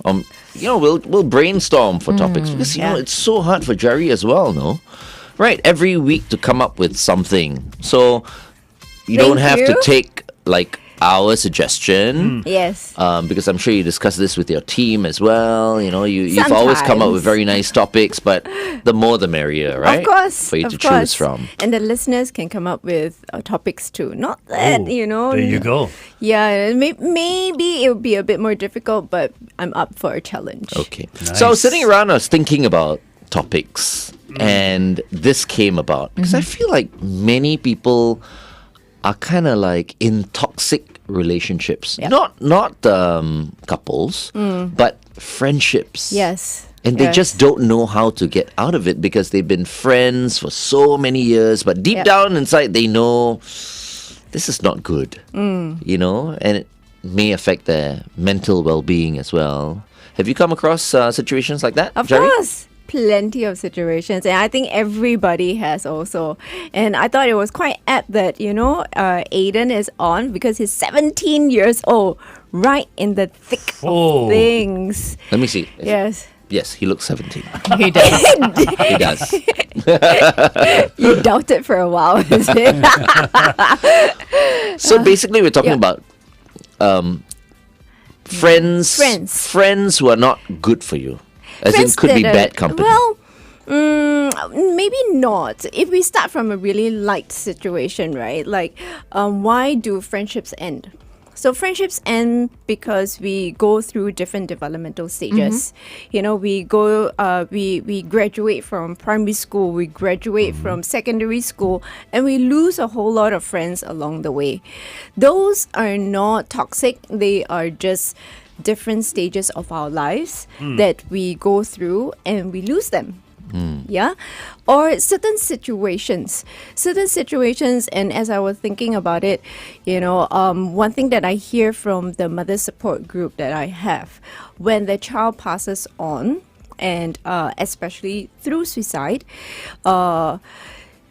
We'll brainstorm for topics because it's so hard for Jerry as well, no? Right, every week to come up with something. So you don't have to take like our suggestion. Yes. Because I'm sure you discuss this with your team as well. You've always come up with very nice topics, but the more the merrier, right? Of course. For you to choose from. And the listeners can come up with topics too. Not that, There you go. Yeah, maybe it would be a bit more difficult, but I'm up for a challenge. Okay. Nice. So I was sitting around, I was thinking about topics, and this came about because I feel like many people are kind of like in toxic relationships. Yeah. Not couples, but friendships. Yes. And they just don't know how to get out of it because they've been friends for so many years, but deep down inside they know this is not good. And it may affect their mental well-being as well. Have you come across situations like that, Of Jerry? course. Plenty of situations, and I think everybody has also. And I thought it was quite apt that Aiden is on because he's 17 years old, right in the thick of things. Let me see. Yes. Yes, he looks 17. He does. He does. You doubted for a while, is it? So basically, we're talking about friends who are not good for you. As in, Friends could be that bad are- company. Well, maybe not. If we start from a really light situation, right? Like, why do friendships end? So friendships end because we go through different developmental stages. We go, we graduate from primary school, we graduate from secondary school, and we lose a whole lot of friends along the way. Those are not toxic. They are just different stages of our lives that we go through and we lose them. Yeah, or certain situations, and as I was thinking about it, one thing that I hear from the mother support group that I have, when the child passes on, and especially through suicide,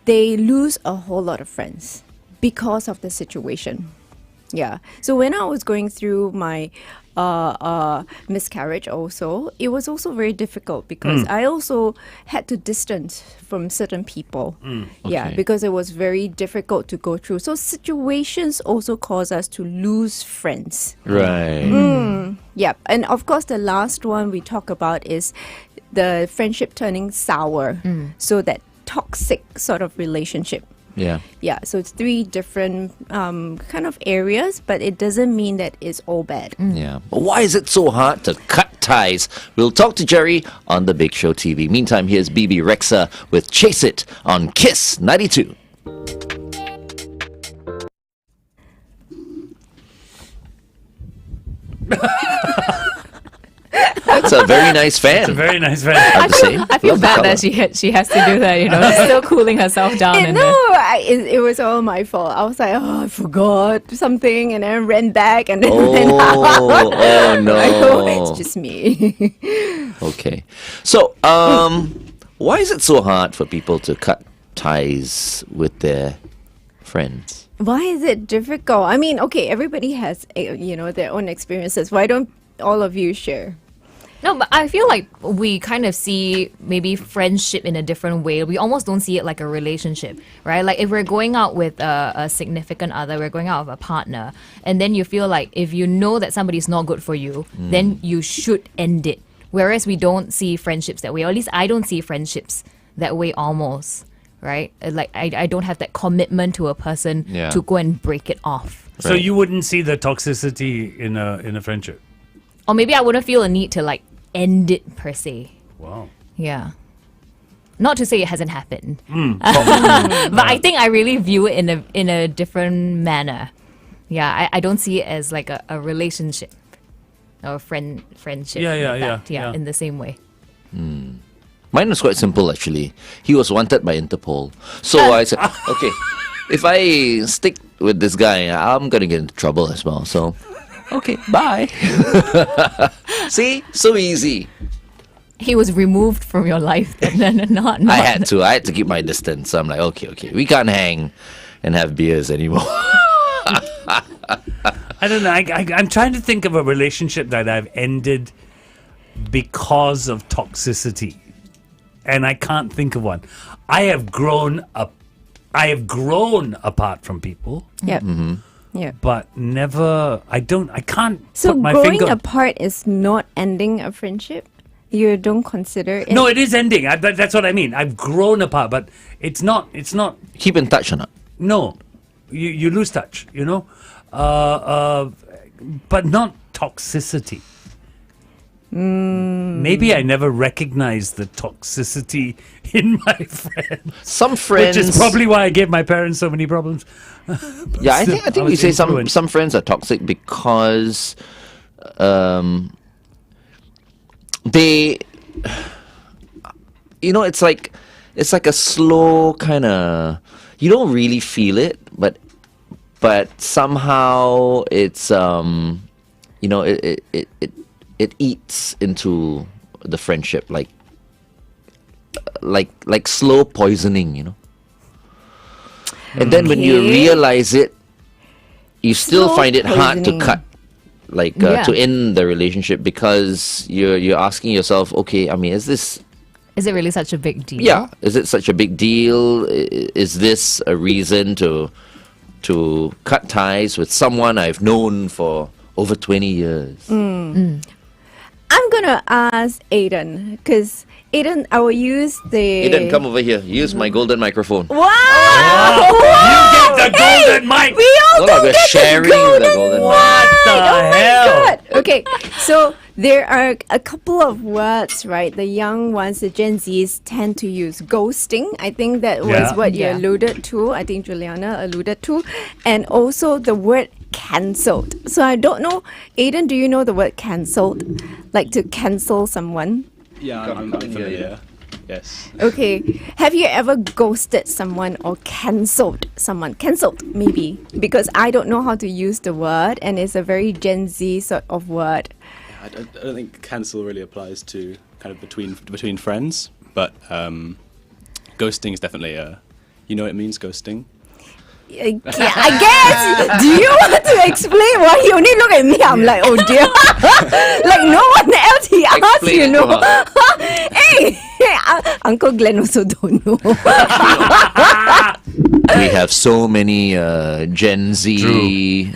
they lose a whole lot of friends because of the situation. Yeah. So when I was going through my miscarriage also, it was also very difficult because I also had to distance from certain people. Yeah, Okay. because it was very difficult to go through. So situations also cause us to lose friends. Right. Yeah. And of course, the last one we talk about is the friendship turning sour. So that toxic sort of relationship. Yeah. Yeah, so it's 3 different kind of areas, but it doesn't mean that it's all bad. Yeah. But why is it so hard to cut ties? We'll talk to Jerry on The Big Show TV. Meantime, here's BB Rexa with Chase It on Kiss 92. That's a very nice fan. It's a very nice I fan. have to say. I feel Love the bad colour. that she has to do that. She's still cooling herself down. It was all my fault. I was like, I forgot something, and then ran back, and then ran out. Oh no. I know, it's just me. Okay. So, why is it so hard for people to cut ties with their friends? Why is it difficult? I mean, okay, everybody has their own experiences. Why don't all of you share? No, but I feel like we kind of see maybe friendship in a different way. We almost don't see it like a relationship, right? Like if we're going out with a significant other, we're going out with a partner, and then you feel like if you know that somebody's not good for you, then you should end it. Whereas we don't see friendships that way, or at least I don't see friendships that way almost, right? Like I don't have that commitment to a person to go and break it off. So you wouldn't see the toxicity in a friendship? Or maybe I wouldn't feel a need to like end it per se. Wow. Yeah. Not to say it hasn't happened, but I think I really view it in a different manner. Yeah, I don't see it as like a relationship or friendship. Yeah. In the same way. Mine was quite simple, actually. He was wanted by Interpol. So I said, okay, if I stick with this guy, I'm going to get into trouble as well. So, okay, bye. See? So easy. He was removed from your life. not. I had to keep my distance. So I'm like, okay, we can't hang and have beers anymore. I don't know. I'm trying to think of a relationship that I've ended because of toxicity, and I can't think of one. I have grown apart from people, Yeah. Yeah. but never. I can't So put my growing finger. apart is not ending a friendship? You don't consider it? No, it is ending. That's what I mean. I've grown apart, but it's not. Keep in touch or not? No, you lose touch. But not toxicity. Maybe I never recognized the toxicity in my friends. Some friends, Which is probably why I gave my parents so many problems. yeah, I still, think I you was say influenced. some friends are toxic because they, it's like a slow kind of. You don't really feel it, but somehow it's it eats into the friendship like slow poisoning. And then when you Okay. realize it, you still Slow find it hard to poisoning. cut, to end the relationship, because you're asking yourself, okay, I mean, is this, Is it really such a big deal? yeah, is it such a big deal? Is this a reason to cut ties with someone I've known for over 20 years? I'm going to ask Aiden, because Aiden, I will use the... Aiden, come over here. Use my golden microphone. Wow! You get the golden mic. We all No, don't we're get sharing the golden mic. What the Oh hell? my God. Okay, so there are a couple of words, right? The young ones, the Gen Zs, tend to use ghosting. I think that was Yeah. what you Yeah. alluded to. I think Juliana alluded to. And also the word cancelled. So I don't know, Aiden, do you know the word cancelled? Like to cancel someone? Yeah, I'm come in here, familiar. Yes. Okay. Have you ever ghosted someone or cancelled someone? Cancelled, maybe. Because I don't know how to use the word, and it's a very Gen Z sort of word. I don't think cancel really applies to kind of between friends, but ghosting is definitely you know what it means, ghosting? I guess. Do you want to explain why you only look at me? I'm like, oh dear. Like no one else he asked, Explain you it know. to her. Hey, Uncle Glenn also don't know. We have so many Gen Z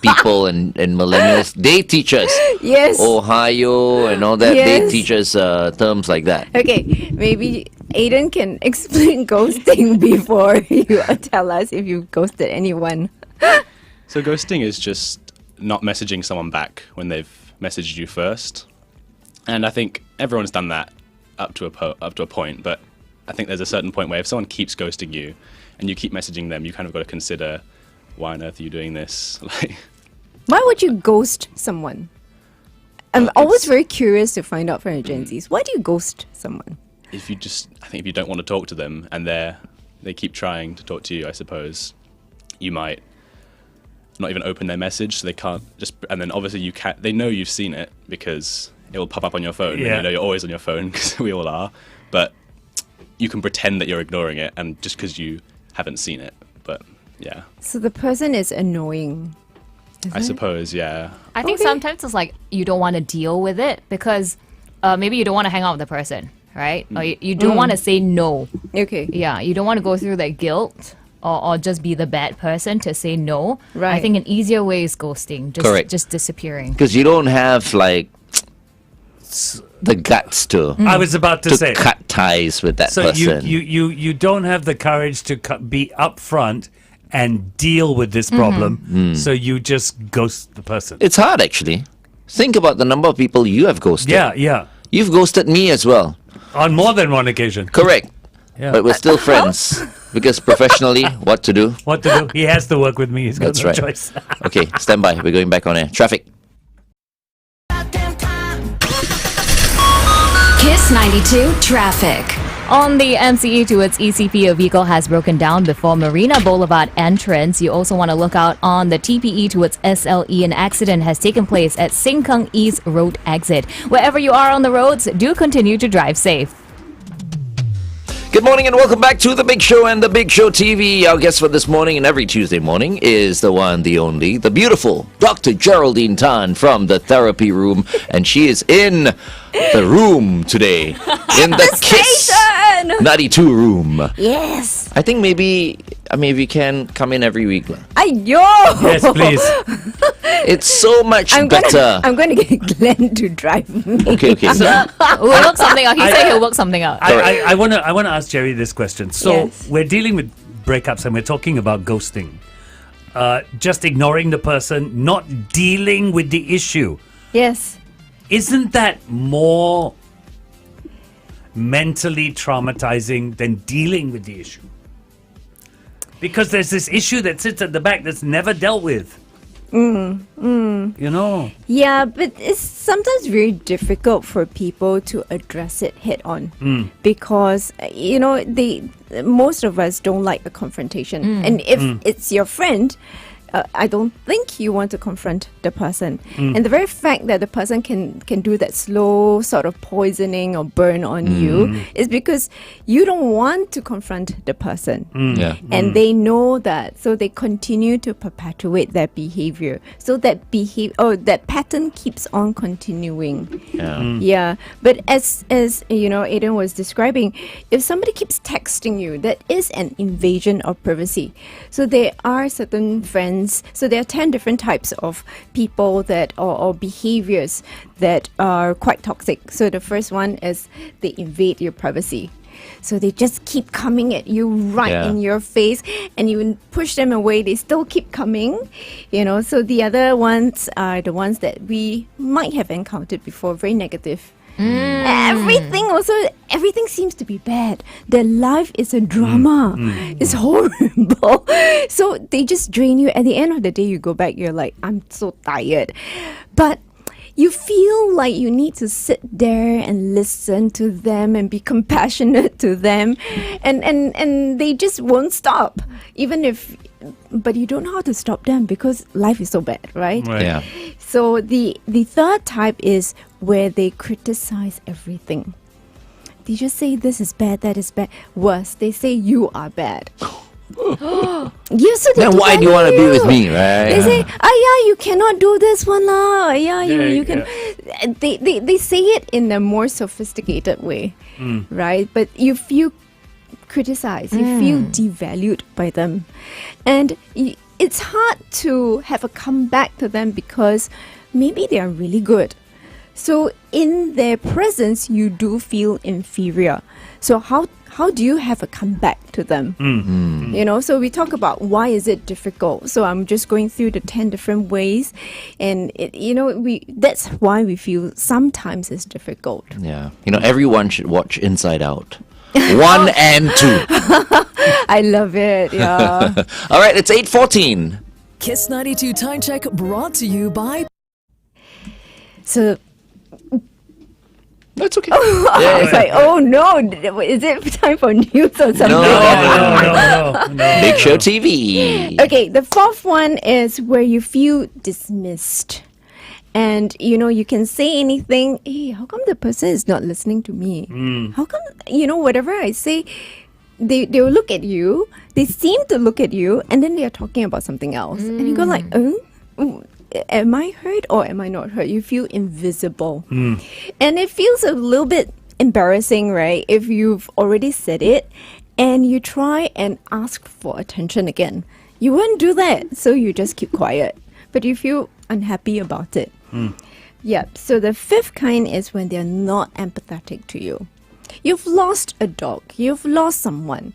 people and millennials. They teach us Yes. Ohio and all that. They Yes. teach us terms like that. Okay, maybe Aiden can explain ghosting before you tell us if you ghosted anyone. So ghosting is just not messaging someone back when they've messaged you first, and I think everyone's done that up to a point. But I think there's a certain point where if someone keeps ghosting you and you keep messaging them, you kind of got to consider, why on earth are you doing this? Like, Why would you ghost someone? I'm always very curious to find out from the Gen Zs. Why do you ghost someone? I think if you don't want to talk to them and they keep trying to talk to you, I suppose you might not even open their message, so they can't and then obviously they know you've seen it because it will pop up on your phone. Yeah. And you know you're always on your phone because we all are, but you can pretend that you're ignoring it and just because you haven't seen it. But yeah, So the person is annoying. I suppose, yeah. I think sometimes it's like you don't want to deal with it because maybe you don't want to hang out with the person, right? Or you don't want to say no. Okay. Yeah, you don't want to go through that guilt or just be the bad person to say no. I Right. think an easier way is ghosting, Correct. just disappearing. Because you don't have the guts to I was about to say. cut ties with that So person. you don't have the courage to be upfront and deal with this problem, so you just ghost the person. It's hard, actually. Think about the number of people you have ghosted. Yeah, You've ghosted me as well. on more than one occasion. Correct. Yeah. But we're still friends. Because professionally, what to do? What to do? He has to work with me. He's got That's no right. choice. Okay, stand by. We're going back on air. Traffic. Kiss 92 Traffic. On the MCE towards ECP, a vehicle has broken down before Marina Boulevard entrance. You also want to look out on the TPE towards SLE. An accident has taken place at Sengkang East Road exit. Wherever you are on the roads, do continue to drive safe. Good morning and welcome back to The Big Show and The Big Show TV. Our guest for this morning and every Tuesday morning is the one, the only, the beautiful Dr. Geraldine Tan from the therapy room. And she is in the room today. In the Kiss Station! 92 room. Yes. I think maybe we can come in every week. Ayo! Yes, please. It's so much better. I'm going to get Glenn to drive me. Okay. So, We'll work something out. He said he'll work something out. I want to ask Jerry this question. So Yes. we're dealing with breakups and we're talking about ghosting. Just ignoring the person, not dealing with the issue. Yes. Isn't that more mentally traumatizing than dealing with the issue? Because there's this issue that sits at the back that's never dealt with. You know? Yeah, but it's sometimes very difficult for people to address it head on because most of us don't like the confrontation, and if it's your friend, I don't think you want to confront the person. And the very fact that the person can do that slow sort of poisoning or burn on you is because you don't want to confront the person. yeah. And they know that, so they continue to perpetuate their behavior. So that that pattern keeps on continuing. Yeah. But as Aiden was describing, if somebody keeps texting you, that is an invasion of privacy. So there are certain friends. So there are 10 different types of people that or behaviors that are quite toxic. So the first one is they invade your privacy. So they just keep coming at you in your face, and you push them away, they still keep coming. So the other ones are the ones that we might have encountered before, very negative. Everything seems to be bad. Their life is a drama. It's horrible. So they just drain you. At the end of the day, you go back, you're like, I'm so tired. But you feel like you need to sit there and listen to them and be compassionate to them, and they just won't stop, but you don't know how to stop them because life is so bad, right? Yeah. So the third type is where they criticize everything. They just say this is bad, that is bad. Worse, they say you are bad. Yes, so Then why do you want to be with me, right? They say, you cannot do this one lah. You can. They say it in a more sophisticated way, right? But you feel criticized, you feel devalued by them, and it's hard to have a comeback to them because maybe they are really good. So in their presence, you do feel inferior. So how do you have a comeback to them? So we talk about why is it difficult. So I'm just going through the 10 different ways, and that's why we feel sometimes it's difficult. Yeah. Everyone should watch Inside Out. 1 and 2. I love it. Yeah. All right, it's 8:14. Kiss 92 Time Check brought to you by... So That's okay. I was like, oh no, is it time for news or something? No. Big Show TV. Okay, the fourth one is where you feel dismissed. And, you can say anything. Hey, how come the person is not listening to me? How come, whatever I say, they will look at you. They seem to look at you, and then they are talking about something else. And you go like, am I heard or am I not heard? You feel invisible. And it feels a little bit embarrassing, right? If you've already said it and you try and ask for attention again. You won't do that, so you just keep quiet. But you feel unhappy about it. Yep. So the fifth kind is when they're not empathetic to you. You've lost a dog. You've lost someone.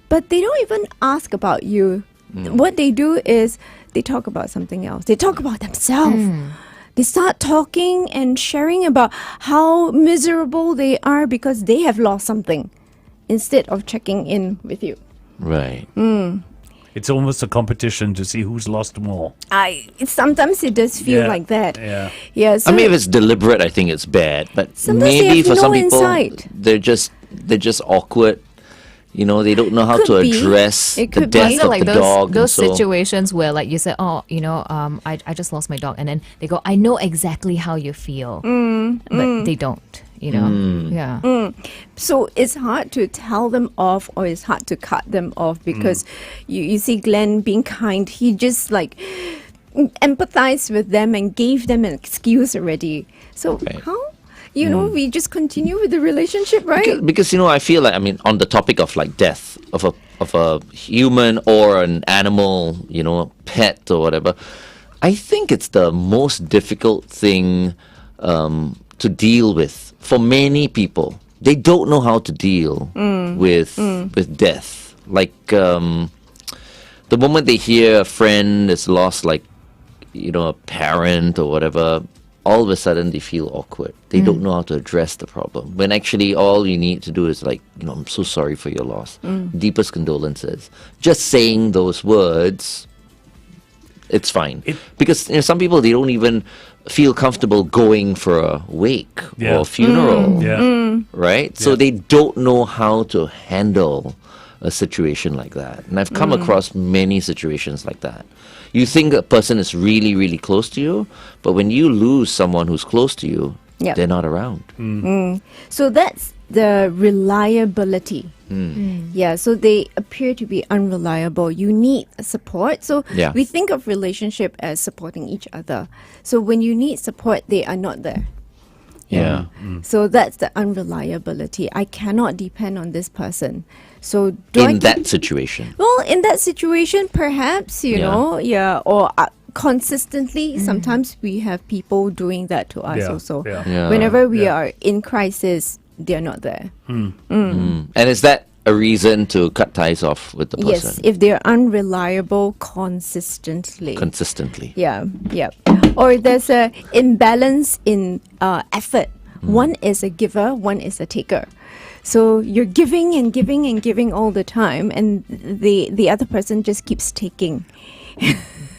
But they don't even ask about you. What they do is they talk about something else. They talk about themselves. They start talking and sharing about how miserable they are because they have lost something instead of checking in with you. Right. It's almost a competition to see who's lost more. Sometimes it does feel like that. Yeah. Yeah. So if it's deliberate, I think it's bad. But sometimes they maybe have for no some people, insight. they're just awkward. They don't know how Could to be. address It the could be. death Is it of like the those dog. those and so, situations where, like you said, I just lost my dog, and then they go, I know exactly how you feel, but they don't. you know? Yeah. So it's hard to tell them off or it's hard to cut them off because you see Glenn being kind. He just like empathized with them and gave them an excuse already. So Right. how? You know, we just continue with the relationship, right? Because I feel like, on the topic of like death of a human or an animal, pet or whatever, I think it's the most difficult thing to deal with for many people. They don't know how to deal with death. Like the moment they hear a friend is lost, like a parent or whatever, all of a sudden they feel awkward. They don't know how to address the problem. When actually all you need to do is like, I'm so sorry for your loss. Deepest condolences. Just saying those words, it's fine. Because some people, they don't even feel comfortable going for a wake or a funeral. Right? So they don't know how to handle a situation like that. And I've come across many situations like that. You think a person is really, really close to you, but when you lose someone who's close to you, they're not around. So that's the reliability. Yeah, so they appear to be unreliable. You need support. So we think of relationship as supporting each other. So when you need support, they are not there. Yeah. So that's the unreliability. I cannot depend on this person. So In that situation. Well, in that situation, perhaps, you know, or consistently, sometimes we have people doing that to us also. Yeah. Whenever we are in crisis, they're not there. And is that a reason to cut ties off with the person? Yes, if they're unreliable consistently. Consistently. Yeah. Or there's a imbalance in effort. One is a giver, one is a taker. So you're giving and giving and giving all the time, and the other person just keeps taking.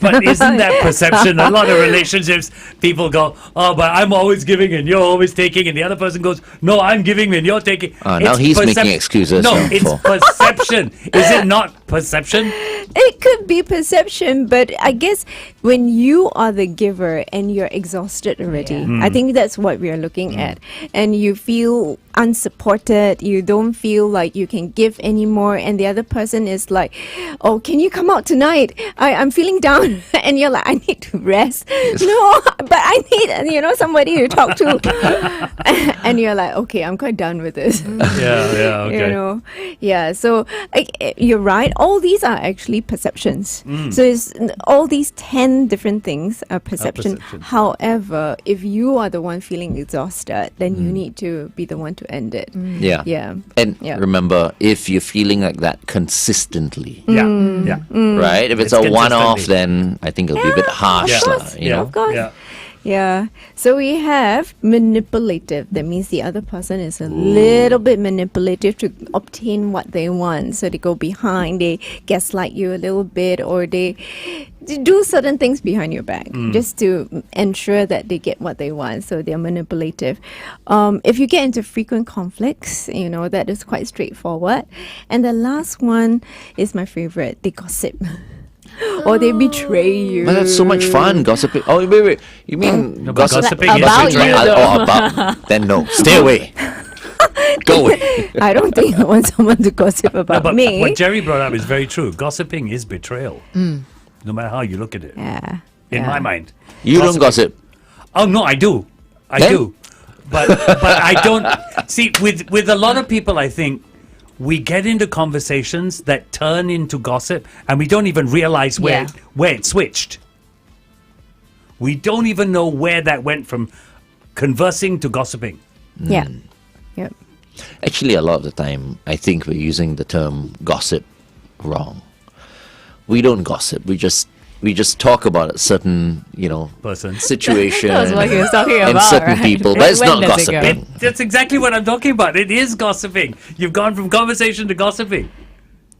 But isn't that perception? A lot of relationships, people go, oh, but I'm always giving and you're always taking. And the other person goes, no, I'm giving and you're taking. Now he's making excuses. No, it's perception. Is it not perception? It could be perception, but I guess when you are the giver and you're exhausted already, I think that's what we are looking at. And you feel unsupported, you don't feel like you can give anymore, and the other person is like, oh, can you come out tonight? I'm feeling down. And you're like, I need to rest. No, but I need somebody to talk to. And you're like, okay, I'm quite done with this. Okay. So you're right, all these are actually perceptions. So it's all these 10 different things are perception. However, if you are the one feeling exhausted, then you need to be the one to end it. And remember, if you're feeling like that consistently, right? If it's a one-off, then I think it'll be a bit harsh. Of course. Yeah. So we have manipulative. That means the other person is a little bit manipulative to obtain what they want. So they go behind, they gaslight you a little bit, or they do certain things behind your back just to ensure that they get what they want. So they're manipulative. If you get into frequent conflicts, that is quite straightforward. And the last one is my favorite. They gossip. Or they betray you. But that's so much fun, gossiping. Oh, wait. You mean gossiping about is you, betrayal? though. About. Then no. Stay away. Go away. I don't think I want someone to gossip about But me. what Jerry brought up is very true. Gossiping is betrayal. No matter how you look at it. In my mind. You don't gossip. Oh, no, I do. I do. But I don't. See, with a lot of people, I think, we get into conversations that turn into gossip and we don't even realize where it switched. We don't even know where that went from conversing to gossiping. Yeah. Yep. Actually, a lot of the time, I think we're using the term gossip wrong. We don't gossip. We just talk about a certain, Person. situation That's what he was talking and about, certain right? people, but it's When not does it go? gossiping. That's exactly what I'm talking about. It is gossiping. You've gone from conversation to gossiping.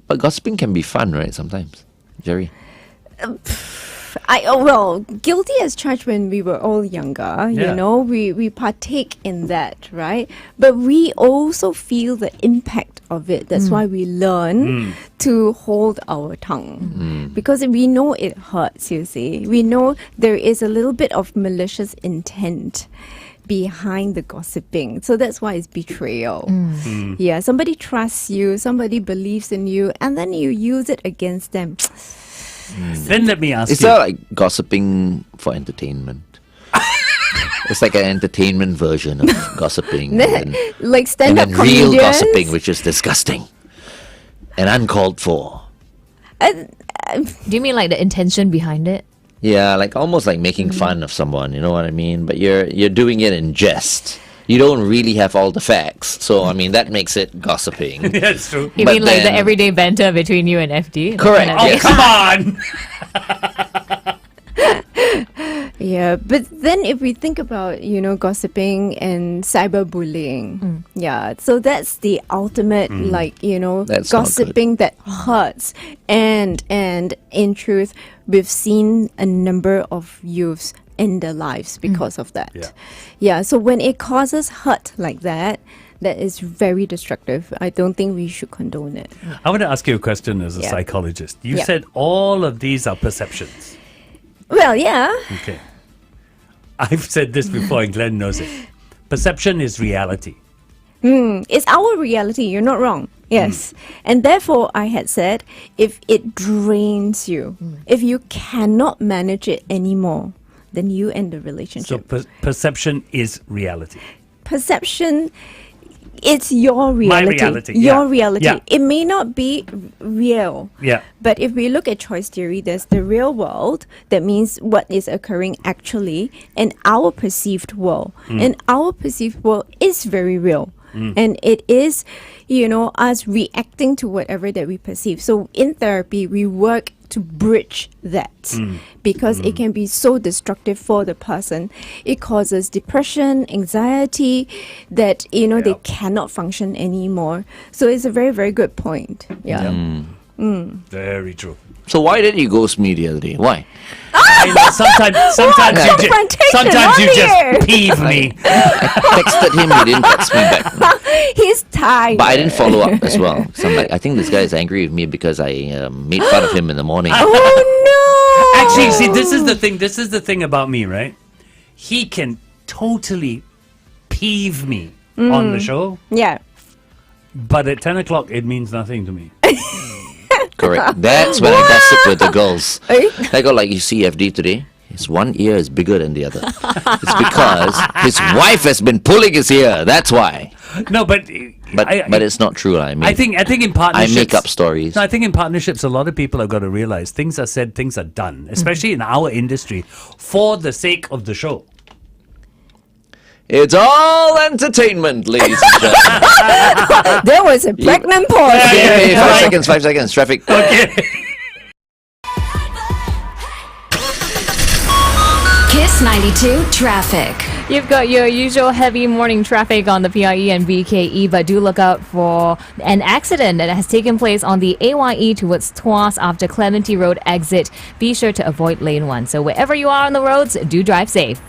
But gossiping can be fun, right? Sometimes, Jerry. Guilty as charged when we were all younger, we partake in that, right? But we also feel the impact of it. That's why we learn to hold our tongue. Because we know it hurts, you see. We know there is a little bit of malicious intent behind the gossiping. So that's why it's betrayal. Yeah, somebody trusts you, somebody believes in you, and then you use it against them. Then let me ask Is you. that like gossiping for entertainment? It's like an entertainment version of gossiping. And Like and stand-up then real comedians. gossiping, which is disgusting and uncalled for. Do you mean like the intention behind it? Yeah, like almost like making fun of someone, you know what I mean? But you're doing it in jest. You don't really have all the facts. So I mean that makes it gossiping. Yeah, it's true. You But mean like the then- everyday banter between you and FD? That Correct, kind of Oh, thing? yes. come on! Yeah, but then if we think about, gossiping and cyberbullying, yeah, so that's the ultimate, That's not gossiping that hurts. And in truth, we've seen a number of youths end their lives because of that. Yeah, so when it causes hurt like that, that is very destructive. I don't think we should condone it. I want to ask you a question as a Yeah. psychologist. You Yeah. said all of these are perceptions. Well, yeah. Okay. I've said this before and Glenn knows it. Perception is reality. It's our reality. You're not wrong. Yes. And therefore, I had said, if it drains you, if you cannot manage it anymore, then you end the So relationship. perception is reality. Perception, it's your reality. reality, Your yeah. reality. Yeah. It may not be real. Yeah. But if we look at choice theory, there's the real world, that means what is occurring actually, and our perceived world. And our perceived world is very real. And it is, us reacting to whatever that we perceive. So in therapy, we work to bridge that because it can be so destructive for the person. It causes depression, anxiety, that, they cannot function anymore. So it's a very, very good point. Yeah. Very true. So why didn't you ghost me the other day? Why? I know, sometimes confrontation you on here. just peeve me. Texted him, he didn't text me back. He's tired. But I didn't follow up as well. So I'm like, I think this guy is angry with me because I made fun of him in the morning. Oh no! Actually, see, this is the thing. This is the thing about me, right? He can totally peeve me on the show, Yeah. but at 10 o'clock, it means nothing to me. Correct. That's when I gossip with the girls. I go like, you see FD today? His one ear is bigger than the other. It's because his wife has been pulling his ear. That's why. No, but But it's not true. I mean, I think in partnerships, I make up stories. No, I think in partnerships, a lot of people have got to realize things are said, things are done, especially in our industry, for the sake of the show. It's all entertainment, ladies and gentlemen. There was a pregnant pause. Okay, there. 5 seconds, traffic. Kiss 92 traffic. You've got your usual heavy morning traffic on the PIE and BKE, but do look out for an accident that has taken place on the AYE towards Tuas after Clementi Road exit. Be sure to avoid lane 1. So wherever you are on the roads, do drive safe.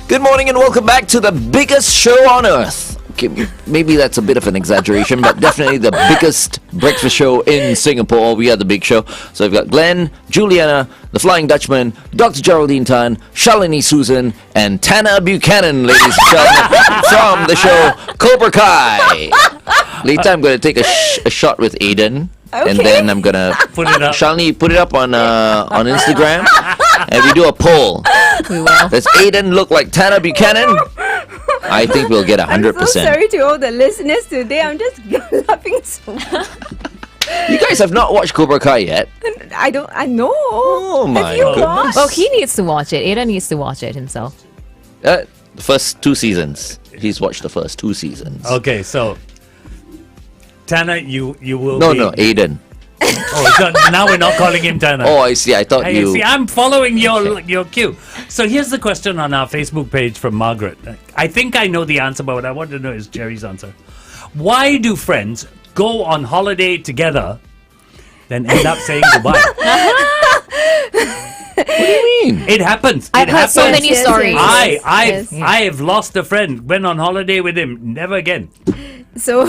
Good morning and welcome back to the biggest show on earth. Okay, maybe that's a bit of an exaggeration, but definitely the biggest breakfast show in Singapore. We are the big show. So we've got Glenn, Juliana, the Flying Dutchman, Dr. Geraldine Tan, Shalini Susan, and Tana Buchanan, ladies and gentlemen, from the show Cobra Kai. Later, I'm going to take a shot with Aiden. And then I'm going to Put it up. Shalini, put it up on Instagram, and we do a poll. We will. Does Aiden look like Tana Buchanan? I think we'll get 100%. I'm so sorry to all the listeners today. I'm just laughing so much. You guys have not watched Cobra Kai yet. I know. Oh my Have you goodness. watched? Well, he needs to watch it. Ada needs to watch it himself. The first 2 seasons. He's watched the first 2 seasons. Okay, so Tana, you will No, be... Aiden. Oh, so now we're not calling him Tana. Oh, I see. I thought Hey, you. see, I'm following your cue. So here's the question on our Facebook page from Margaret. I think I know the answer, but what I want to know is Jerry's answer. Why do friends go on holiday together, then end up saying goodbye? What do you mean? It happens. I've it heard so happens. many stories. I Yes. have lost a friend. Went on holiday with him. Never again. So,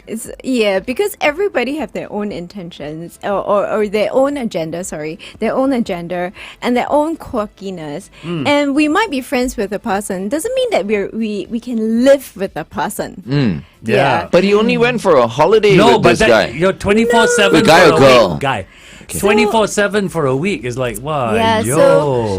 because everybody have their own intentions or their own agenda, and their own quirkiness. And we might be friends with a person. Doesn't mean that we can live with a person. Yeah. But he only went for a holiday No, with but this guy. you're 24/7 The guy for or a girl? week. Guy. 24/7 for a week is like, wow,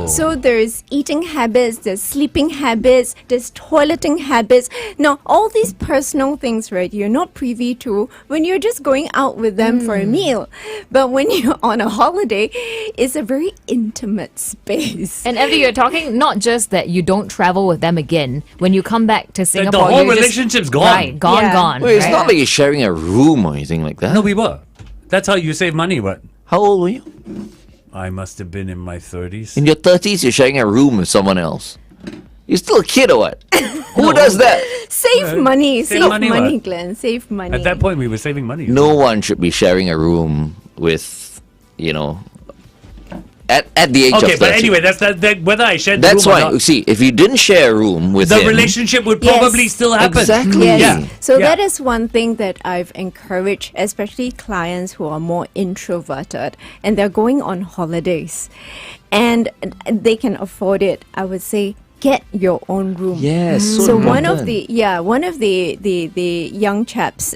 So there's eating habits, there's sleeping habits, there's toileting habits. Now, all these personal things, right, you're not privy to when you're just going out with them for a meal. But when you're on a holiday, it's a very intimate space. And Evie, you're talking not just that you don't travel with them again. When you come back to Singapore, the whole you're just- relationship's gone. Right, gone, Yeah. gone. Wait, it's right? not like you're sharing a room or anything like that. No, we were. That's how you save money, what? How old were you? I must have been in my 30s. In your 30s, you're sharing a room with someone else. You're still a kid or what? Who does that? Save money, save save money, money, what? Glenn, save money. At that point, we were saving money. No one should be sharing a room with, at the age of 30. Okay, but anyway, that's that. Whether I shared the That's room why, or not, see, if you didn't share a room with the him, relationship would Yes. probably still happen. Exactly. Yes. Yeah. So Yeah. that is one thing that I've encouraged, especially clients who are more introverted and they're going on holidays and they can afford it. I would say get your own room. Yes, So one of important. the young chaps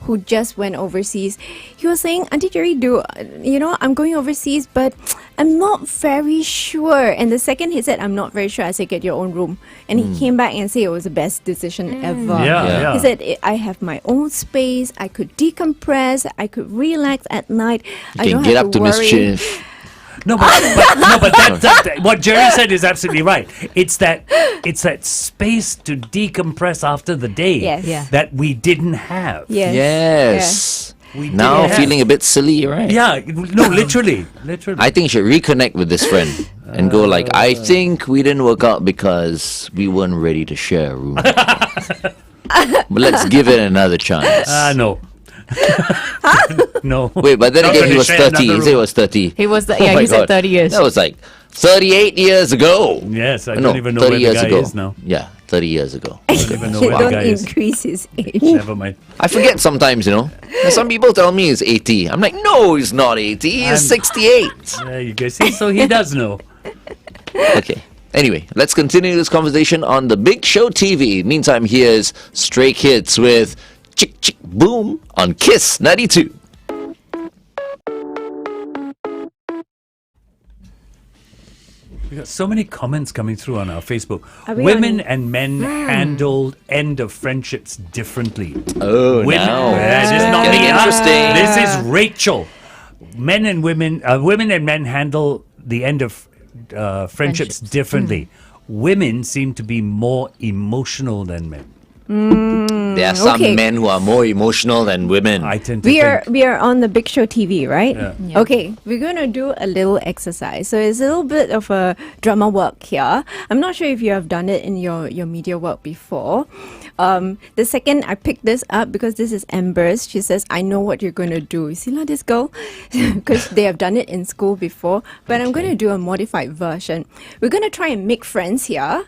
who just went overseas, he was saying, Auntie Jerry, I'm going overseas, but I'm not very sure. And the second he said, I'm not very sure, I said, get your own room. And he came back and said it was the best decision ever. Yeah. He said, I have my own space, I could decompress, I could relax at night. I you don't can get have up to to worry. mischief. No, but what Jerry said is absolutely right. It's that space to decompress after the day Yes. Yeah. that we didn't have. Yes. Yes. We Now didn't feeling have. a bit silly, right? Yeah, no, literally. I think you should reconnect with this friend and go like, I think we didn't work out because we weren't ready to share a room. But let's give it another chance. No. No. Wait, but then Not again, gonna he was share 30. another He said he room. was 30. He was, Oh my he said God. 30 years. That was like 38 years ago. Yes, I No, don't even know 30 where the years guy ago. is now. Yeah, 30 years ago. I don't even know You where the don't guy is. increase his age. Never mind. I forget sometimes, Now, some people tell me he's 80. I'm like, no, he's not 80. He's 68. There you go. See, so he does know. Okay. Anyway, let's continue this conversation on the Big Show TV. Meantime, here's Stray Kids with Chick Chick Boom on Kiss 92. We got so many comments coming through on our Facebook. Are we Women on- and men handled end of friendships differently. Oh, Women, now. this is not Getting me. interesting. This is Rachel. Men and women and men handle the end of friendships differently. Women seem to be more emotional than men. There are some Okay. men who are more emotional than women. I tend to We think. are on the Big Show TV, right? Yeah. Okay, we're gonna do a little exercise. So it's a little bit of a drama work here. I'm not sure if you have done it in your media work before. The second I picked this up, because this is Amber's, she says, I know what you're going to do. You see, this girl? Because they have done it in school before. But I'm going to do a modified version. We're going to try and make friends here.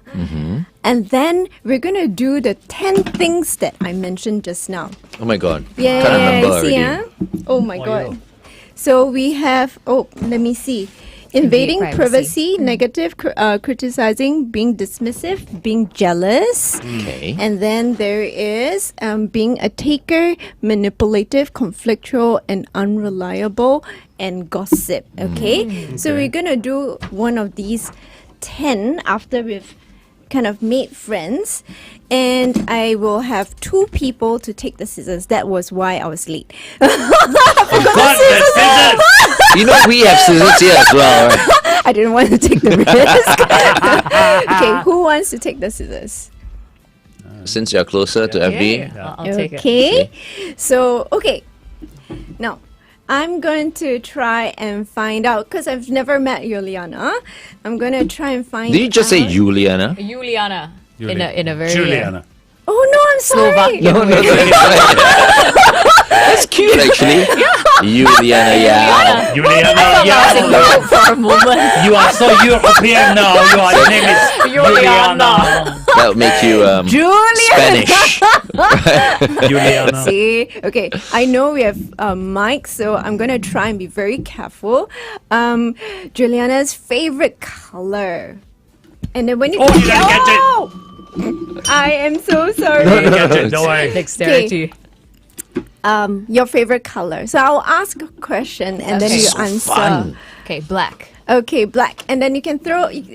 And then we're going to do the 10 things that I mentioned just now. Oh my God. Yeah, Can't remember see, already. Oh my Oh, God. yo. So we have, let me see. Invading Invade privacy, negative criticizing, being dismissive, being jealous. Okay. And then there is being a taker, manipulative, conflictual, and unreliable, and gossip. Okay? So we're going to do one of these 10 after we've kind of made friends, and I will have 2 people to take the scissors. That was why I was late. God, the scissors! You know we have scissors here as well, right? I didn't want to take the risk. Okay, who wants to take the scissors? Since you're closer to FB. I'll take it. Okay. So, okay. Now, I'm going to try and find out, because I've never met Juliana. I'm going to try and find Did you just say out- Juliana? Juliana. In a very Juliana. Oh, no, I'm sorry. That's cute, actually. Juliana, yeah. Juliana, yeah. for a moment. You are so European now. Your name is Juliana. But That would make you Juliana. Spanish. Juliana. See, okay. I know we have Mike, so I'm gonna try and be very careful. Juliana's favorite color, and then when you Oh, you gotta catch it. Oh! I am so sorry. Catch it, don't worry. Dexterity. Your favorite color. So I'll ask a question, and then Okay. you So answer. fun. Okay, black. Okay, black, and then you can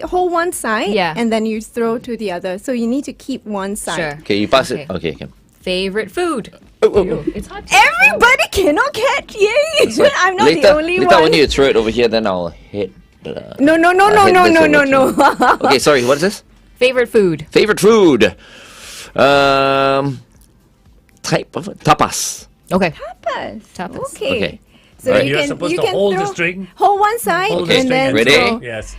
hold one side, Yeah. and then you throw to the other. So you need to keep one side. Sure. Okay, you pass it. Okay. Okay. Favorite food. Oh. It's hard to Everybody cannot catch. Yay! I'm not Later, the only later one. when you throw it over here, then I'll hit. No. hit this over Okay, sorry. What is this? Favorite food. Favorite food. Type of tapas. Okay. Tapas. Tapas. Okay. Okay. So Alright. you You're can supposed you to can hold the throw- string. Hold one side Hold the and string then Ready? throw. Yes.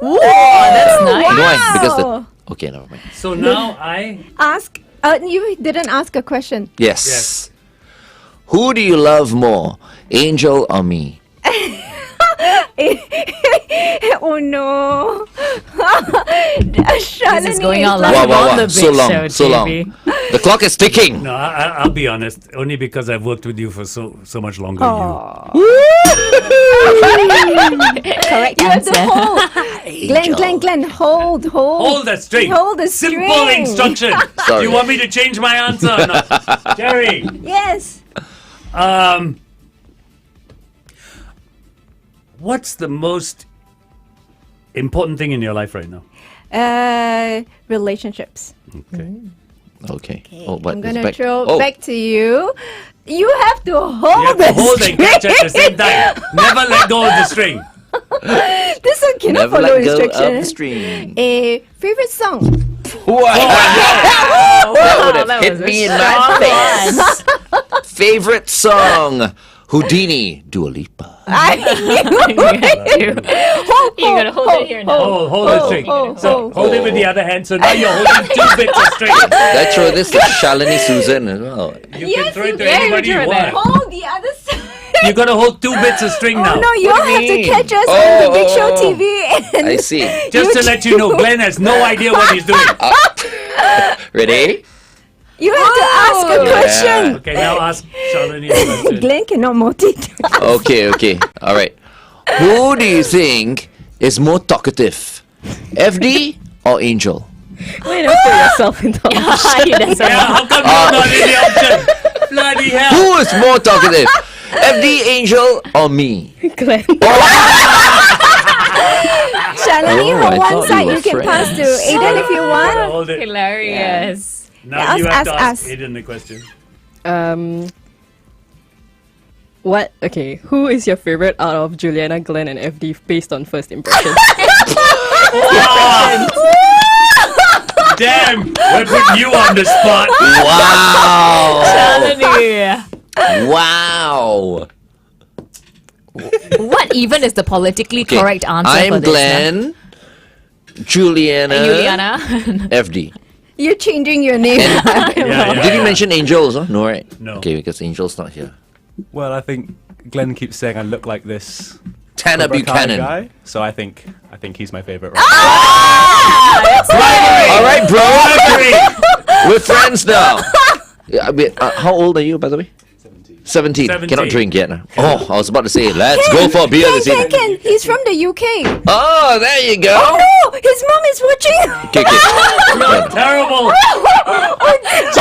Whoa, that's nice. Why? Because the. Okay, never mind. So now I. Ask. You didn't ask a question. Yes. Yes. Who do you love more, Angel or me? Oh no. This is going out like, loud. Wow, on the So big long, show, so long. JB. The clock is ticking. No, I'll be honest. Only because I've worked with you for so much longer than you. Correct you have to answer. hold. Glenn, hold. Hold the string. Hold the Simple string. instruction. Sorry. You want me to change my answer or not? Jerry. Yes. What's the most important thing in your life right now? Relationships. Okay. I'm gonna back. throw back to you. You have to hold You have the to hold string. and catch at the same time. Never let go of the string. This one cannot Never follow let go of instruction. the string. A favorite song. Wow. That would have that hit was a me in strong my face. Favorite song. Houdini, Dua Lipa. You're gonna hold it here now. Hold the string. So hold it with the other hand. So now you're holding two bits of string. I throw this to Shalini Susan as well. You can throw it to can. anybody You you can throw it want. Hold the other side. You're gonna hold two bits of string now. Oh no, you all do you have to mean? catch us on the Big Show Oh. TV. And I see. Just to let you know, Glenn has no idea what he's doing. Ready? you have to ask a question. Okay, now ask Shalini a question. Glenn cannot multitask. Okay. All right. Who do you think is more talkative? FD or Angel? Way to put yourself in the Yeah, how come you're not in the option? Bloody hell. Who is more talkative? FD, Angel, or me? Glenn. Shalini, Oh, I hold one thought side. we were You can pass to friends. Aiden if you want. Hold it. Hilarious. Now Yeah, you have to ask. ask Aiden the question. What? Okay. Who is your favorite out of Juliana, Glenn, and FD based on first impression? Damn, we put you on the spot. Wow! Hallelujah. Wow! What even is the politically Okay, correct answer for I'm this? Glenn, Juliana, Juliana. FD. You're changing your name. Did you mention Angels? Huh? No, right? No. Okay, because Angel's not here. Well, I think Glenn keeps saying I look like this Tanner Cobra Kai Buchanan. guy, so I think he's my favorite. All right, bro. Bribery. We're friends now. Yeah, how old are you, by the way? 17. 17. Cannot drink yet. Oh, I was about to say, let's go for a beer this evening. Ken, he's from the UK. Oh, there you go. Oh, his mom is watching. Okay, okay. No, terrible. All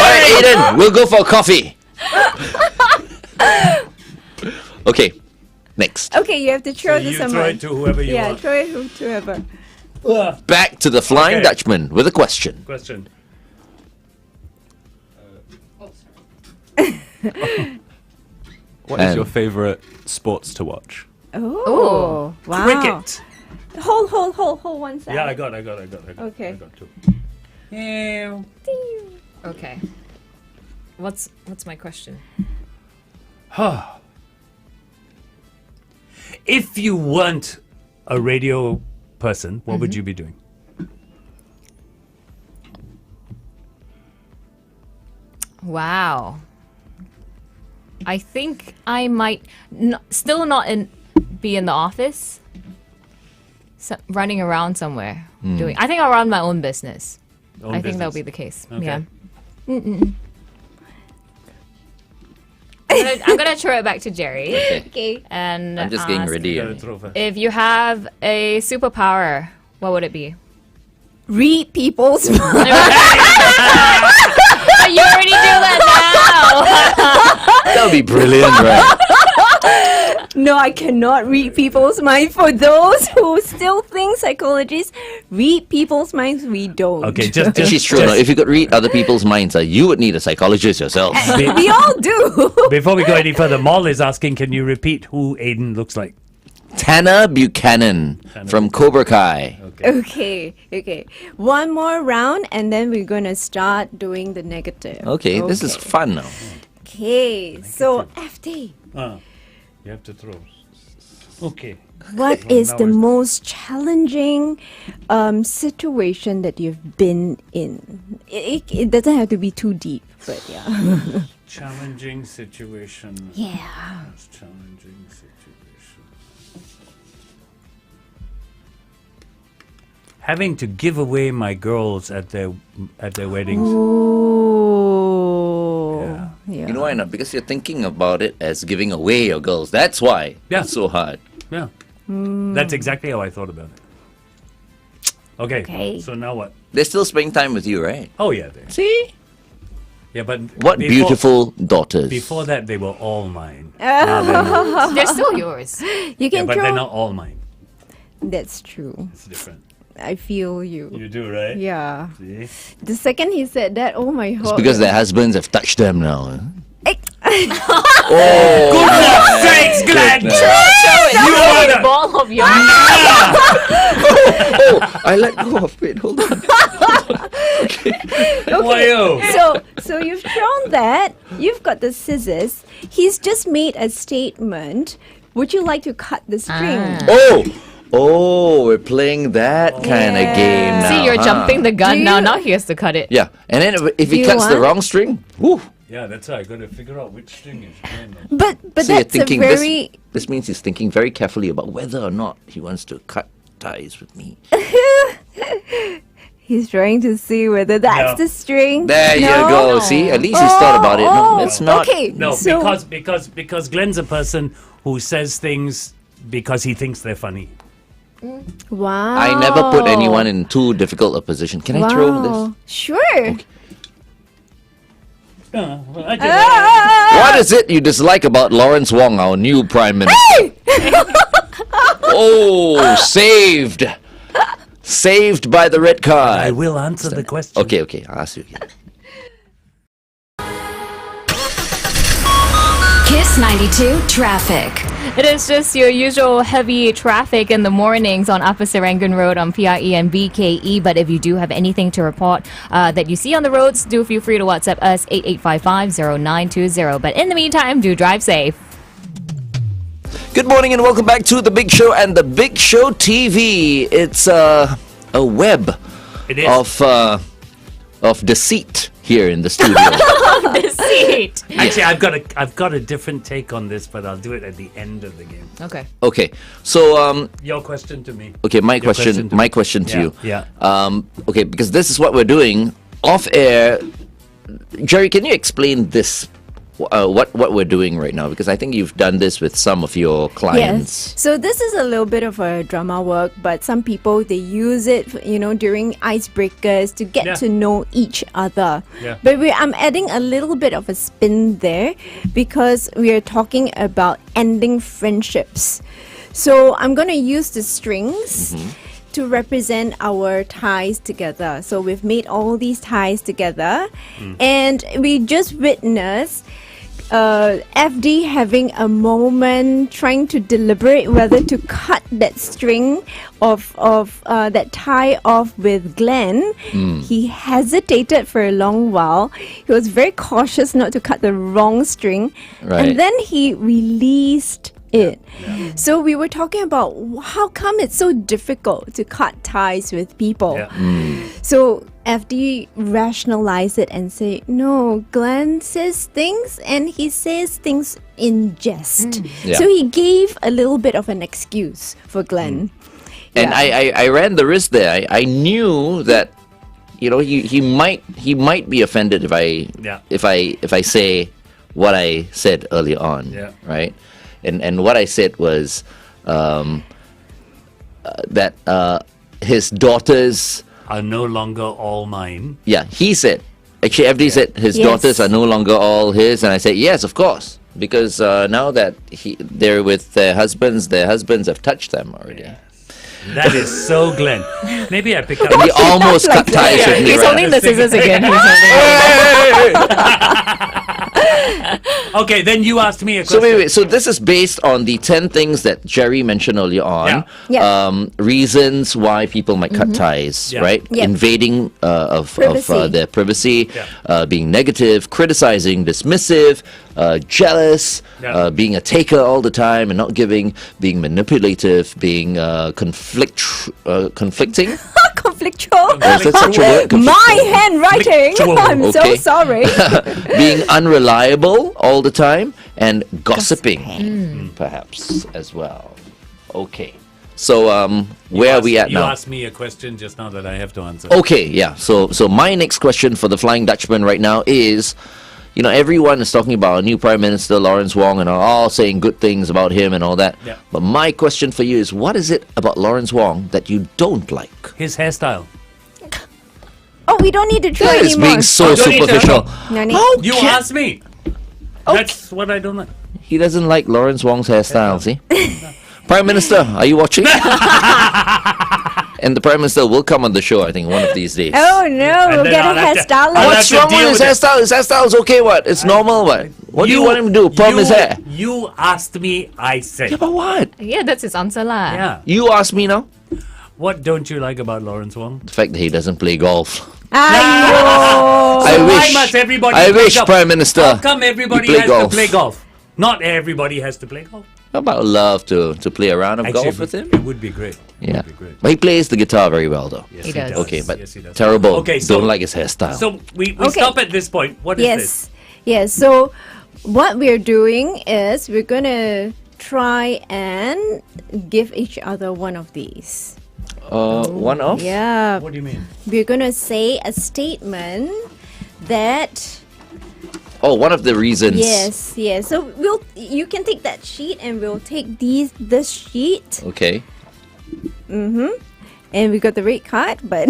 right, Aiden, we'll go for a coffee. Okay, next. Okay, you have to throw So to you throw someone. it to whoever you Yeah, want. throw it to whoever. Back to the Flying Okay. Dutchman with a question. Question. What is And- your favorite sports to watch? Oh, wow. Cricket. Hold one side. Yeah, I got. Okay. I got two. Okay. What's my question? If you weren't a radio person, what would you be doing? Wow. I think I might still not be in the office. Running around somewhere doing. I think I'll run my own business. Own I think that'll business. be the case. Okay. Yeah. I'm gonna throw it back to Jerry. Okay. And I'm just getting ask, ready. Gotta throw first. if you have a superpower, what would it be? Read people's minds. But you already do that That would be brilliant, right? No, I cannot read people's minds. For those who still think psychologists read people's minds, we don't. Okay, just She's true. just No? If you could read other people's minds, you would need a psychologist yourself. We all do. before we go any further, Maul is asking, can you repeat who Aiden looks like? Tanner Buchanan from Cobra Kai. Okay. One more round, and then we're gonna start doing the negative. Okay, this is fun now. Okay, so FD, You have to throw. Okay. what Well, is now the it's- most challenging situation that you've been in? It doesn't have to be too deep, but yeah. Challenging situation. Yeah. Most challenging situation. Having to give away my girls at their weddings. Ooh. Yeah. You know why not? Because you're thinking about it as giving away your girls. That's why Yeah. it's so hard. Yeah. That's exactly how I thought about it. Okay. Okay. So now what? They're still spending time with you, right? Oh yeah. They, See? yeah, but What beautiful daughters. Before that, they were all mine. Now they're not. They're still yours. You Yeah, can but throw. they're not all mine. That's true. It's different. I feel you. You do, right? Yeah. See? The second he said that, oh my It's god. because their husbands have touched them now. Eh, Good luck, sakes, Glenn! goodness. You are the... Ball of your Oh, I let go of it. Hold on. Why you? So you've thrown that. You've got the scissors. He's just made a statement. Would you like to cut the string? Oh, we're playing that kind of game now. See, you're huh? jumping the gun Do now. you- Now he has to cut it. Yeah, and then if Do he you cuts the want- wrong string, whoo. Yeah, that's right. I got to figure out which string is playing. But So you're that's a thinking very this means he's thinking very carefully about whether or not he wants to cut ties with me. he's trying to see whether that's No. the string. There you No? go. See, at least he's thought about it. No, it's not. Okay. No, so, because Glenn's a person who says things because he thinks they're funny. wow. I never put anyone in too difficult a position. Can I throw this? Wow. Sure. What is it you dislike about Lawrence Wong, our new Prime Minister? Oh, saved. Saved by the red card. I will answer the question. Okay, I'll ask you again. Kiss 92 traffic. It is just your usual heavy traffic in the mornings on Upper Serangoon Road on PRE and BKE. But if you do have anything to report that you see on the roads, do feel free to WhatsApp us 8855-0920. But in the meantime, do drive safe. Good morning and welcome back to The Big Show and The Big Show TV. It's a web It is. of deceit here in the studio. Deceit. Actually, I've got a different take on this, but I'll do it at the end of the game. Okay. Okay, so Your question to me. okay, my Your question to you. Yeah. Okay, because this is what we're doing off air. Jerry, can you explain this? What we're doing right now? Because I think you've done this with some of your clients. Yes. So this is a little bit of a drama work, but some people they use it, during icebreakers to get Yeah. to know each other. Yeah. But I'm adding a little bit of a spin there because we are talking about ending friendships. So I'm going to use the strings. To represent our ties together. So we've made all these ties together, and we just witnessed FD having a moment trying to deliberate whether to cut that string of that tie off with Glenn. He hesitated for a long while. He was very cautious not to cut the wrong string, Right. and then he released it. So we were talking about how come it's so difficult to cut ties with people. Yeah. So FD rationalized it and say, no, Glenn says things and he says things in jest. Yeah. So he gave a little bit of an excuse for Glenn. And Yeah. I ran the risk there. I knew that he might be offended if I say what I said earlier on, right? And what I said was that his daughters are no longer all mine. Yeah, he said. Actually, FD said his daughters are no longer all his, and I said yes, of course, because now that they're with their husbands have touched them already. Yes. That is so Glenn. Maybe I pick up. And he almost cut ties with me. He's right holding the scissors again. Okay, then you asked me a So question. wait. So this is based on the 10 things that Jerry mentioned earlier on. Yeah. Reasons why people might cut ties, right? Yep. Invading of Privacy. their privacy, being negative, criticizing, dismissive, jealous, being a taker all the time and not giving, being manipulative, being conflicting. Conflictual. Is that such a word? My handwriting. Conflictual. I'm so Okay. sorry. Being unreliable all the time and gossiping, perhaps as well. Okay. So where are we at you now? asked me a question just now that I have to answer. Okay, yeah. So my next question for the Flying Dutchman right now is, everyone is talking about our new Prime Minister Lawrence Wong and are all saying good things about him and all that. Yeah. But my question for you is, what is it about Lawrence Wong that you don't like? His hairstyle. Oh, we don't need to try That is anymore. being so don't need to- superficial. No need. How You can- asked me. That's what I don't like. He doesn't like Lawrence Wong's hairstyle, see? Prime Minister, are you watching? And the Prime Minister will come on the show, I think, one of these days. Oh no, we'll then get a I'll have to- hairstylist. I'll What's have to wrong with deal his with it. hairstyle? His hairstyle is okay, what? It's normal, what? What do you want him to do? Perm his hair? You asked me, I said. Yeah, but what? Yeah, that's his answer lah. Yeah. You ask me now? What don't you like about Lawrence Wong? The fact that he doesn't play golf. I So I why wish. must everybody I play wish, golf? Prime Minister. How come everybody play has golf. to play golf? Not everybody has to play golf. How about love to play a round of golf with him? It would be great. It Yeah. would be great. But he plays the guitar very well, though. Yes, He does. Okay, but Yes, he does. terrible. Okay, so- Don't like his hairstyle. So we Okay. stop at this point. What is this? Yes. So what we're doing is we're gonna try and give each other one of these. One off? Yeah. What do you mean? We're gonna say a statement that Oh, one of the reasons. yes. So you can take that sheet and we'll take this sheet Okay. and we got the red card, but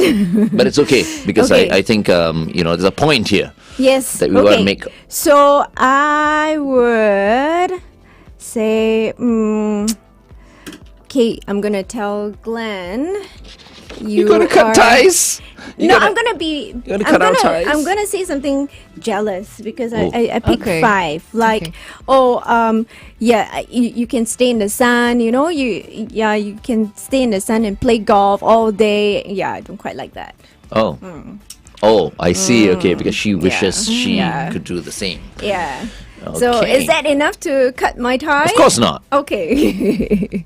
But it's okay because Okay. I think there's a point here. yes. That we wanna make. So I would say, okay, I'm gonna tell Glenn. You're gonna cut ties. I'm gonna be. gonna cut out ties? I'm gonna say something jealous because Oh. I picked Okay. 5. Like, Okay. you can stay in the sun. You can stay in the sun and play golf all day. Yeah, I don't quite like that. Oh. Oh, I see. Okay, because she wishes she Yeah. could do the same. Yeah. So Okay. is that enough to cut my tie? Of course not. Okay.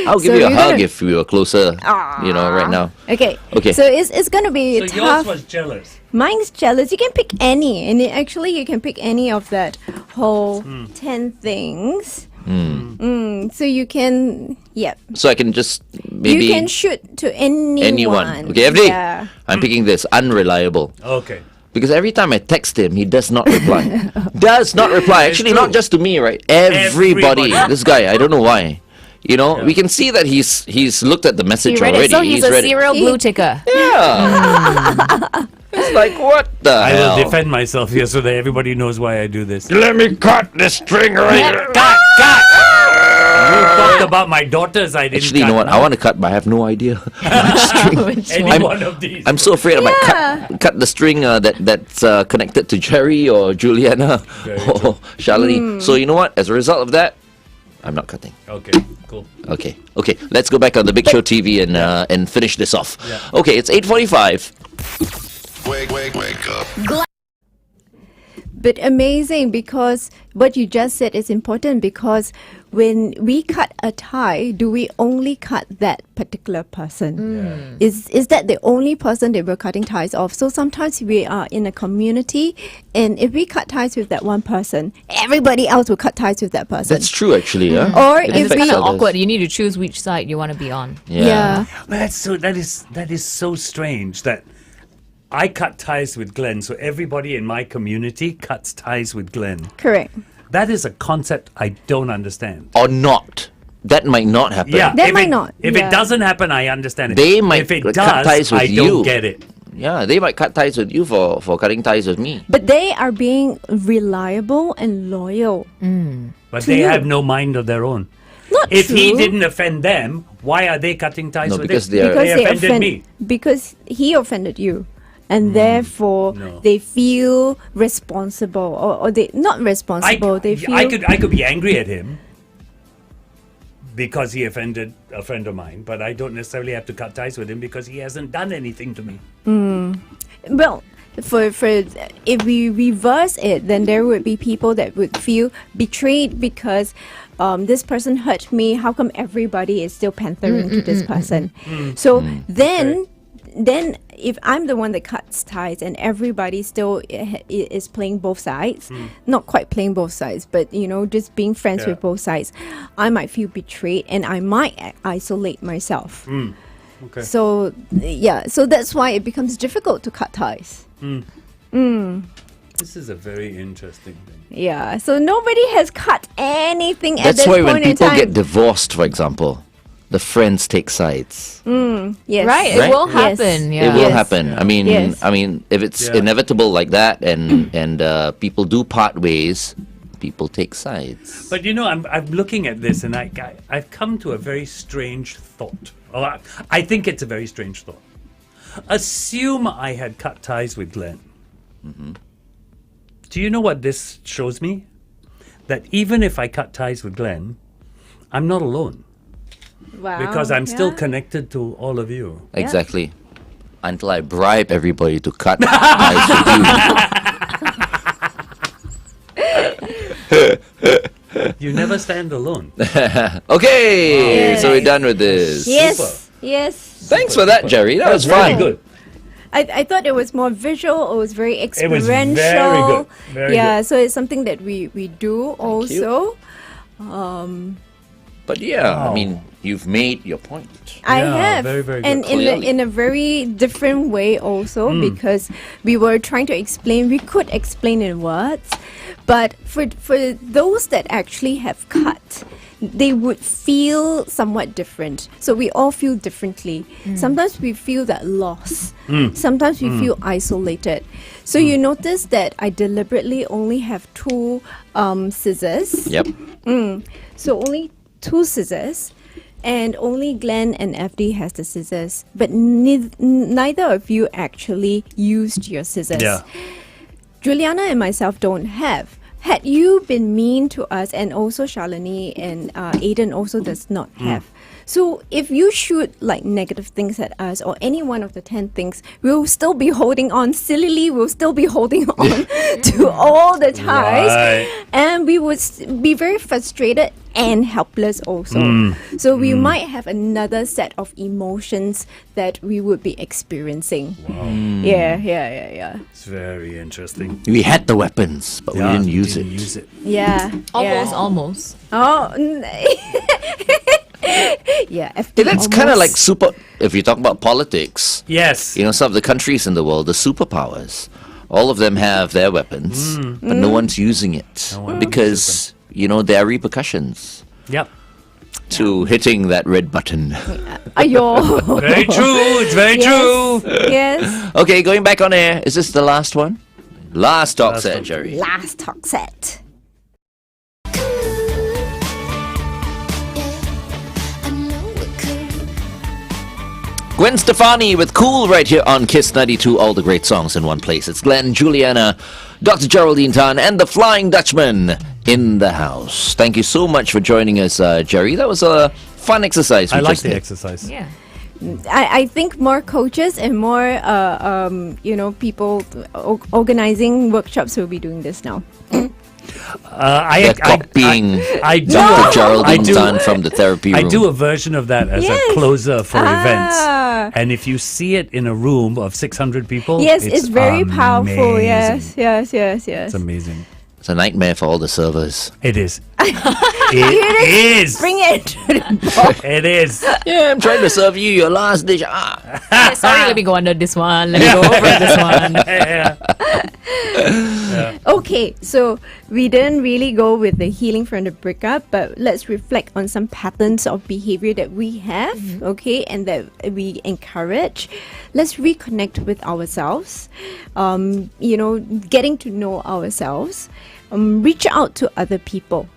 I'll give So you a you're hug gonna- if we were closer. Right now. Okay. Okay. So it's gonna be So yours tough. was jealous. Mine's jealous. You can pick any, and actually you can pick any of that whole 10 things. So you can, So I can just maybe you can shoot to anyone. Okay, FD. Yeah. I'm picking this unreliable. Okay. Because every time I text him, he does not reply. Does not reply. Actually, not just to me, right? Everybody. Everybody. This guy, I don't know why. We can see that he's looked at the message You read already. it, so he's a read it. serial blue ticker. Yeah. It's like, what the I hell? will defend myself here so that everybody knows why I do this. Let me cut the string right Cut! You talked about my daughters. I didn't. Actually, you know what? I want to cut, but I have no idea. Any I'm- one of these. I'm so afraid I might cut the string that's connected to Jerry or Juliana or Charlene. So you know what? As a result of that, I'm not cutting. Okay. Cool. Okay. Let's go back on the Big Show TV and finish this off. Yeah. Okay, it's 8:45. Wake up. But amazing, because what you just said is important, because when we cut a tie, do we only cut that particular person? Is that the only person that we're cutting ties of? So sometimes we are in a community, and if we cut ties with that one person, everybody else will cut ties with that person. That's true, actually. Yeah. Or It if It's affects kind of others. awkward. You need to choose which side you want to be on. Yeah. But that is so strange that I cut ties with Glenn, so everybody in my community cuts ties with Glenn. Correct. That is a concept I don't understand. Or not. That might not happen. Yeah, That if might it, not, If yeah. it doesn't happen, I understand it. They might if it cut does, ties with I don't you. get it. Yeah, they might cut ties with you for cutting ties with me. But they are being reliable and loyal. But To they you. have no mind of their own. Not If true. he didn't offend them, why are they cutting ties No, with because him? they are- because they offended me. Because he offended you. And therefore, No. they feel responsible, or they not responsible. They feel I could be angry at him because he offended a friend of mine, but I don't necessarily have to cut ties with him because he hasn't done anything to me. well. For if we reverse it, then there would be people that would feel betrayed because this person hurt me. How come everybody is still panthering to this person? So then if I'm the one that cuts ties and everybody still is playing both sides, not quite playing both sides, but just being friends Yeah. with both sides, I might feel betrayed and I might isolate myself. Okay. So so that's why it becomes difficult to cut ties. This is a very interesting thing. Yeah, so nobody has cut anything at That's this why point when in people time. get divorced, for example, the friends take sides. Yes. Right, Right? it will Yes. happen. Yeah. It will Yes. happen. Yes. I mean, if it's Yeah. inevitable like that, and people do part ways, people take sides. But I'm looking at this and I've come to a very strange thought. I think it's a very strange thought. Assume I had cut ties with Glenn. Do you know what this shows me? That even if I cut ties with Glenn, I'm not alone Wow. because I'm still yeah. connected to all of you. Exactly. Until I bribe everybody to cut ties with you. You never stand alone. Okay, so we're done with this. Yes. Super. Yes. Thanks for that, Jerry. That was Very fun. good. I thought it was more visual. It was very It was experiential. very good. Very yeah, good. so it's something that we do also. But yeah, I Wow. mean, you've made your point. I Yeah, have, very, very and good. in a very different way also because we were trying to explain. We could explain in words, but for those that actually have cut, they would feel somewhat different. So we all feel differently. Sometimes we feel that loss. Sometimes we feel isolated. So you notice that I deliberately only have two scissors. Yep. So only two scissors, and only Glenn and FD has the scissors. But neither of you actually used your scissors. Yeah. Juliana and myself don't have. Had you been mean to us, and also Shalini and Aiden also does not have. So if you shoot like negative things at us or any one of the 10 things, we'll still be holding on sillily. We'll still be holding on to all the ties, Right. and we would be very frustrated and helpless also. So we might have another set of emotions that we would be experiencing. Yeah. It's very interesting. We had the weapons, but we didn't use it. Yeah. Almost. Oh. Yeah. Hey, that's kind of like almost. super. If you talk about politics, Yes. some of the countries in the world, the superpowers, all of them have their weapons, but no one's using it one because there are repercussions Yep. to hitting that red button. Ayo. Very true. It's very true. Yes. Okay, going back on air. Is this the last one? Last talk Last set, talk. Jerry. Last talk set. Gwen Stefani with Cool right here on Kiss 92. All the great songs in one place. It's Glenn, Juliana, Dr. Geraldine Tan, and the Flying Dutchman in the house. Thank you so much for joining us, Jerry. That was a fun exercise. I we like just the did. exercise. Yeah. I think more coaches and more people organizing workshops will be doing this now. They're copying I do. Dr. Geraldine I do- Tan from the therapy room. I do a version of that as Yes. a closer for events. Ah. And if you see it in a room of 600 people, Yes, it's very powerful. amazing. Yes. It's amazing. It's a nightmare for all the servers. It is. It is. Bring it. It is. Yeah, I'm trying to serve you your last dish. Yeah, sorry, let me go under this one. Let me go over this one. Okay, so we didn't really go with the healing from the breakup, but let's reflect on some patterns of behavior that we have, okay, and that we encourage. Let's reconnect with ourselves, getting to know ourselves. Reach out to other people,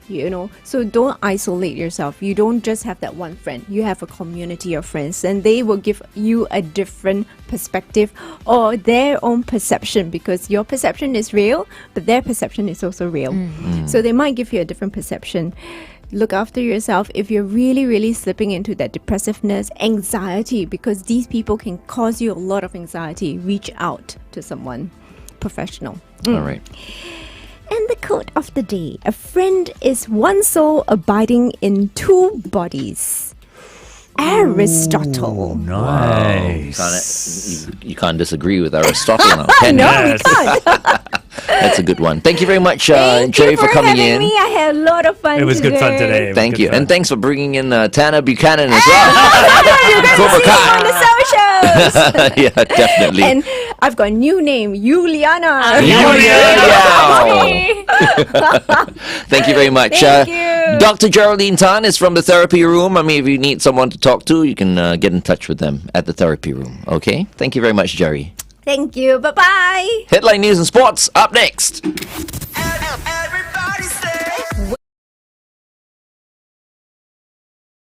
so don't isolate yourself. You don't just have that one friend, you have a community of friends, and they will give you a different perspective or their own perception, because your perception is real, but their perception is also real. So they might give you a different perception. Look after yourself if you're really, really slipping into that depressiveness, anxiety, because these people can cause you a lot of anxiety. Reach out to someone professional. All right. And the quote of the day: a friend is one soul abiding in two bodies. Aristotle. Nice. You can't disagree with Aristotle now, can No, you? we can't. That's a good one. Thank you very much, Thank Jerry, you for coming having in. me. I had a lot of fun It was good fun today. It was Thank good you. fun. And thanks for bringing in Tana Buchanan as well. Cobra See you on the socials. Yeah, definitely. And I've got a new name, Juliana. Thank you very much. Thank you. Dr. Geraldine Tan is from the therapy room. I mean, if you need someone to talk to, you can get in touch with them at the therapy room. Okay? Thank you very much, Jerry. Thank you. Bye-bye. Headline news and sports up next. Everybody